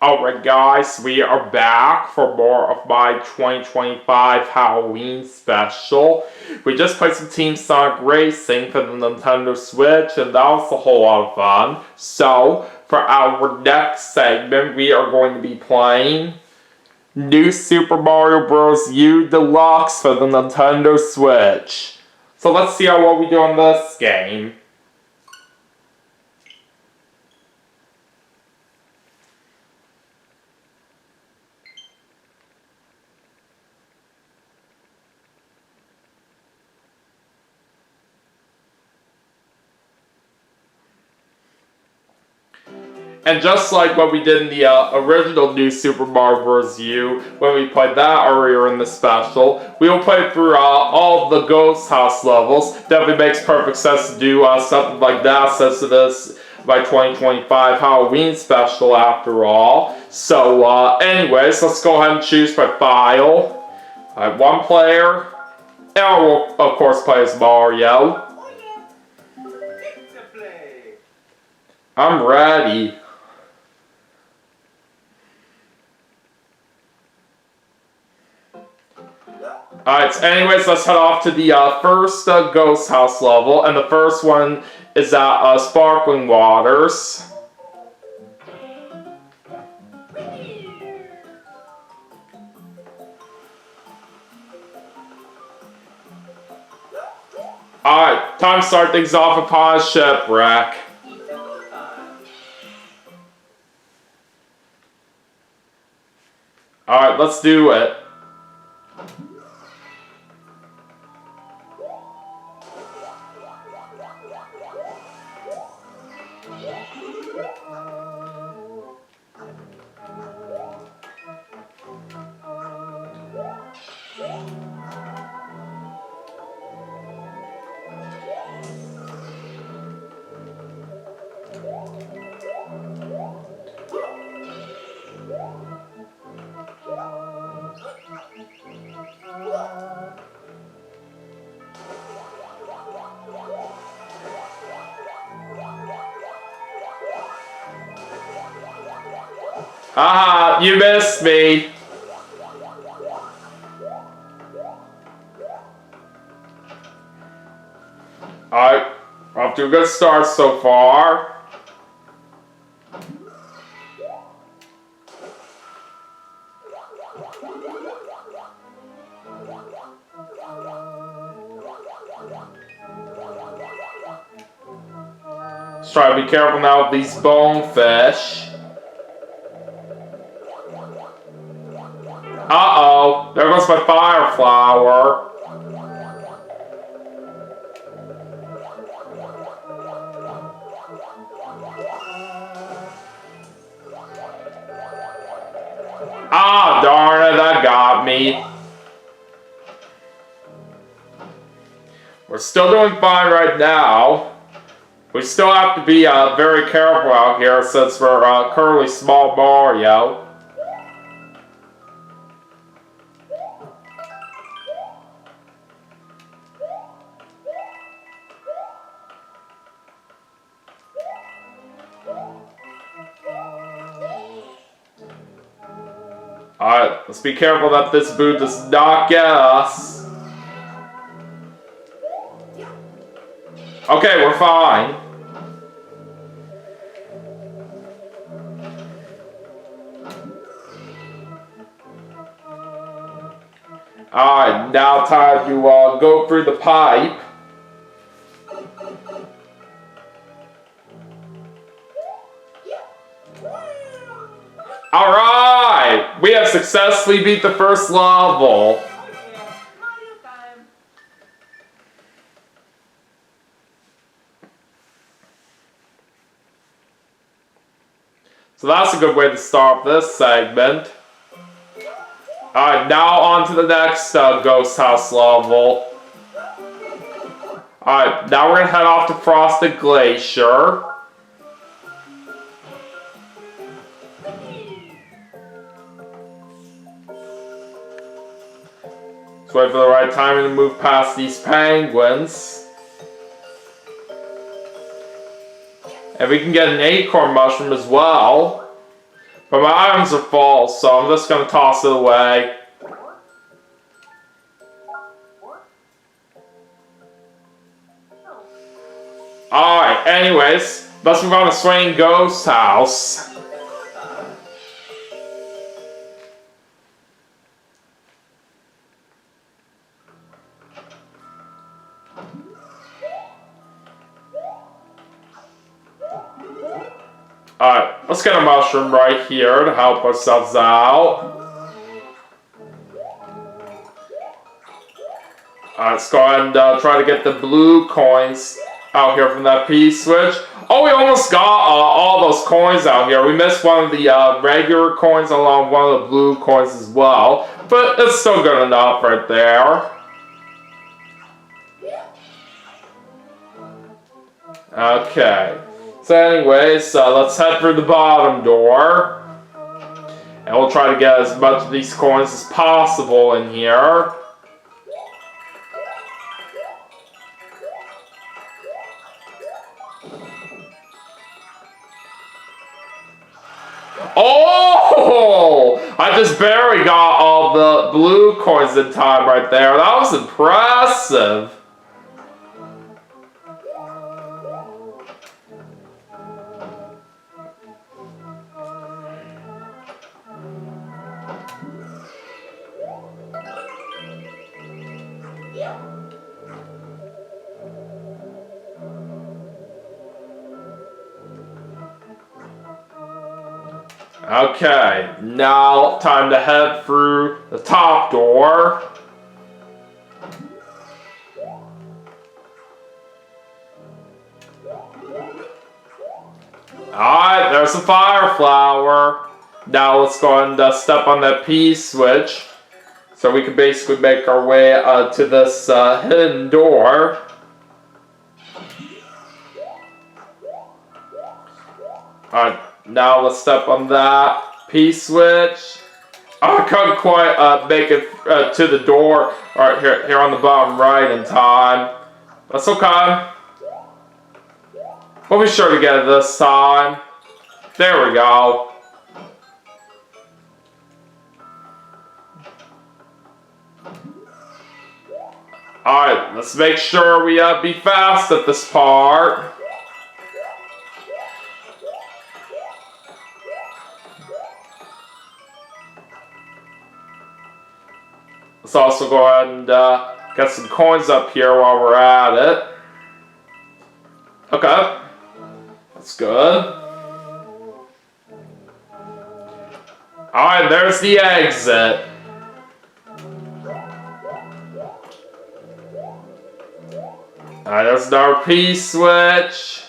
Alright guys, we are back for more of my 2025 Halloween special. We just played some Team Sonic Racing for the Nintendo Switch and that was a whole lot of fun. So, for our next segment, we are going to be playing New Super Mario Bros. U Deluxe for the Nintendo Switch. So let's see how well we do on this game. And just like what we did in the original New Super Mario Bros. U, when we played that earlier in the special, we will play through all of the Ghost House levels. Definitely makes perfect sense to do something like that since it is my 2025 Halloween special after all. So anyways, let's go ahead and choose my file. I have one player, and I will of course play as Mario. I'm ready. Alright, so anyways, let's head off to the first Ghost House level, and the first one is at Sparkling Waters. Alright, time to start things off upon a shipwreck. Alright, let's do it. Ah, you missed me. Alright, off to a good start so far. Let's try to be careful now with these bonefish. Uh-oh, there goes my fire flower. Ah, darn it, that got me. We're still doing fine right now. We still have to be very careful out here since we're currently small Mario. Alright, let's be careful that this boot does not get us. Okay, we're fine. Alright, now time to go through the pipe. Alright! We have successfully beat the first level. So that's a good way to start this segment. Alright, now on to the next Ghost House level. Alright, now we're gonna head off to Frosted Glacier. Let's wait for the right timing to move past these penguins. And we can get an acorn mushroom as well. But my items are full, so I'm just gonna toss it away. Alright, anyways, let's move on to Swaying Ghost House. Alright, let's get a mushroom right here to help ourselves out. Alright, let's go ahead and try to get the blue coins out here from that P-switch. Oh, we almost got all those coins out here. We missed one of the regular coins along one of the blue coins as well. But it's still good enough right there. Okay. So anyways, let's head for the bottom door. And we'll try to get as much of these coins as possible in here. Oh! I just barely got all the blue coins in time right there. That was impressive. Okay, now time to head through the top door. Alright, there's the fire flower. Now let's go ahead and step on that P switch. So we can basically make our way to this hidden door. Alright, now let's step on that P switch. Oh, I couldn't quite make it to the door right here on the bottom right in time. That's okay. We'll be sure to get it this time. There we go. Alright, let's make sure we be fast at this part. Let's also go ahead and get some coins up here while we're at it. Okay. That's good. Alright, there's the exit. Alright, there's our P switch.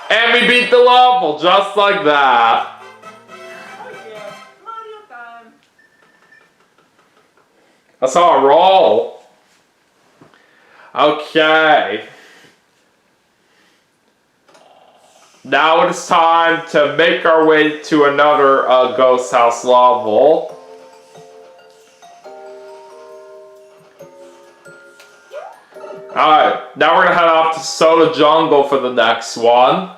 And we beat the level just like that. That's how I roll. Okay. Now it is time to make our way to another ghost house level. Alright, now we're going to head off to Soda Jungle for the next one.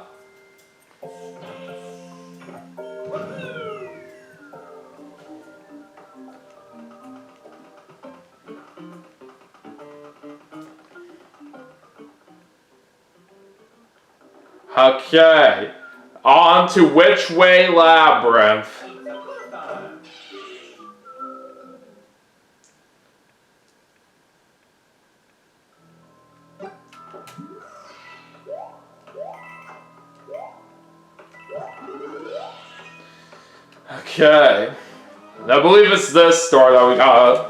Okay, on to Which Way Labyrinth. Okay, I believe it's this door that we gotta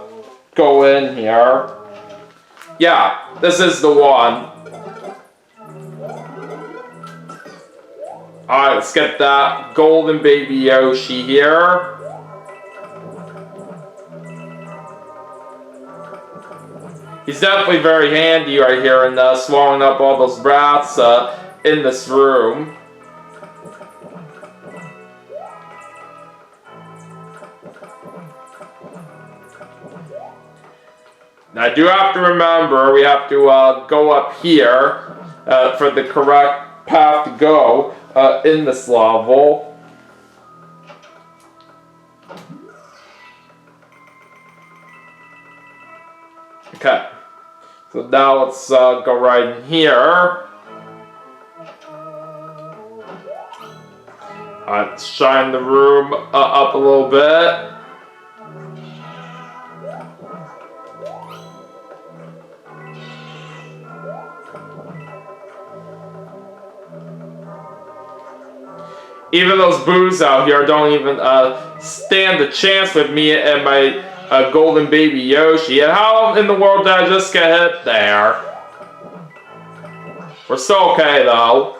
go in here. Yeah, this is the one. Alright, let's get that golden baby Yoshi here. He's definitely very handy right here in swallowing up all those rats in this room. Now I do have to remember we have to go up here for the correct path to go in this level. Okay, so now let's go right in here. Alright, let's shine the room up a little bit. Even those boos out here don't even stand a chance with me and my golden baby Yoshi. And how in the world did I just get hit there? We're still okay though.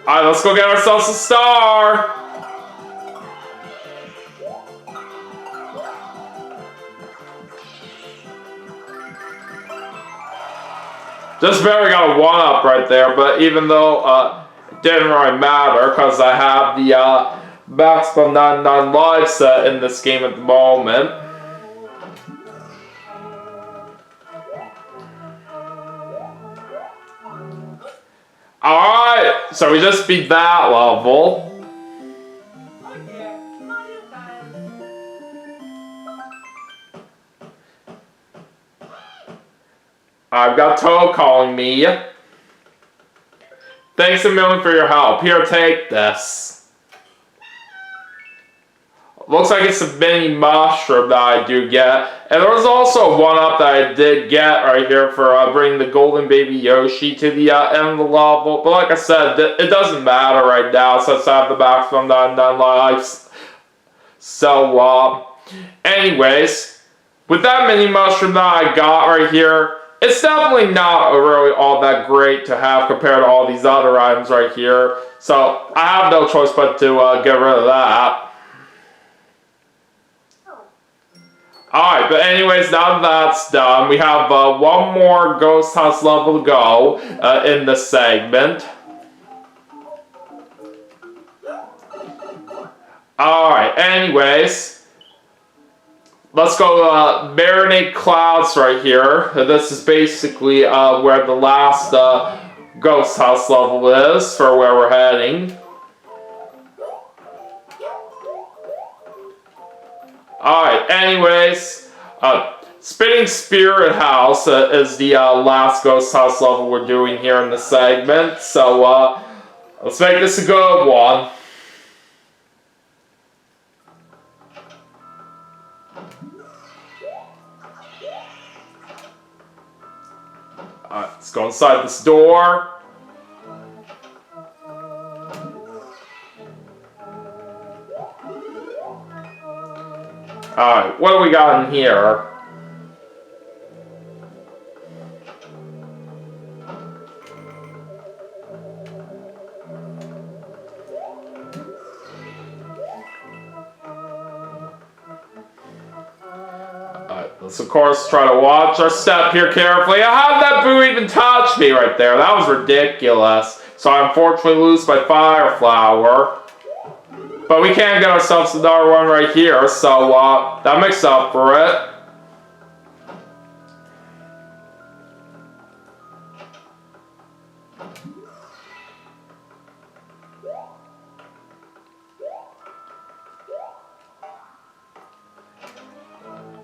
Alright, let's go get ourselves a star! Just barely got a 1-up right there, but even though it didn't really matter because I have the maximum 99 life set in this game at the moment. Alright, so we just beat that level. I've got Toad calling me. Thanks a million for your help. Here, take this. Looks like it's a mini mushroom that I do get. And there was also a 1-up that I did get right here for bringing the golden baby Yoshi to the end of the level. But like I said, it doesn't matter right now since I have the maximum 99 lives. So, anyways, with that mini mushroom that I got right here, it's definitely not really all that great to have compared to all these other items right here. So I have no choice but to get rid of that. Alright, but anyways, now that that's done, we have one more Ghost House level to go in this segment. Alright, anyways. Let's go Marinate Clouds right here. This is basically where the last Ghost House level is for where we're heading. Alright, anyways, Spinning Spirit House is the last Ghost House level we're doing here in the segment. So let's make this a good one. Alright, let's go inside this door. Alright, what do we got in here? Let's of course try to watch our step here carefully. How did that boo even touch me right there? That was ridiculous. So I unfortunately lose my Fire Flower. But we can get ourselves another one right here, so that makes up for it.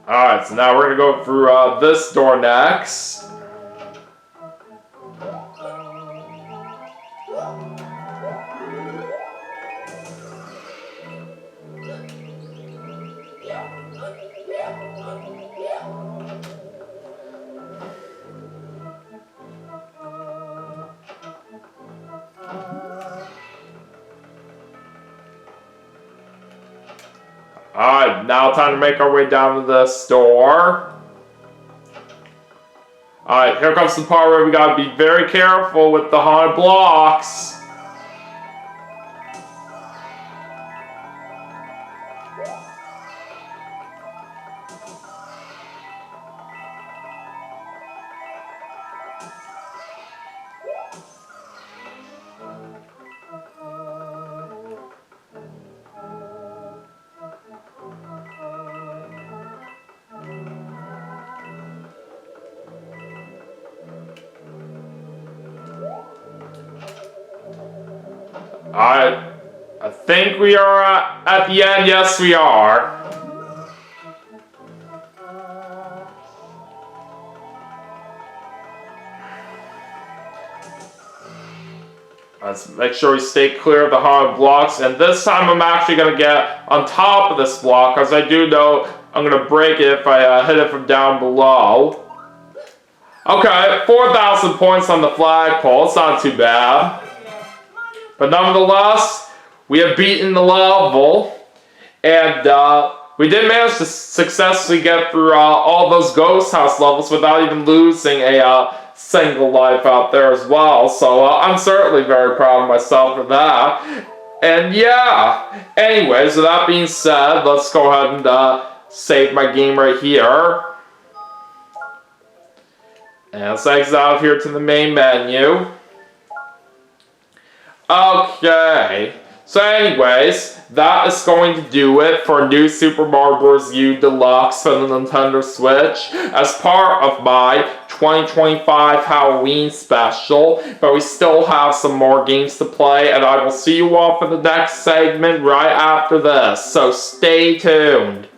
Alright, so now we're going to go through this door next. Alright, now time to make our way down to the store. Alright, here comes the part where we gotta be very careful with the haunted blocks. I think we are at the end. Yes, we are. Let's make sure we stay clear of the haunted blocks. And this time I'm actually going to get on top of this block, because I do know I'm going to break it if I hit it from down below. Okay, 4,000 points on the flagpole. It's not too bad. But nonetheless, we have beaten the level. And we did manage to successfully get through all those ghost house levels without even losing a single life out there as well. So I'm certainly very proud of myself for that. And yeah, anyways, with that being said, let's go ahead and save my game right here. And let's exit out of here to the main menu. Okay. So anyways, that is going to do it for New Super Mario Bros. U Deluxe for the Nintendo Switch as part of my 2025 Halloween special. But we still have some more games to play, and I will see you all for the next segment right after this. So stay tuned.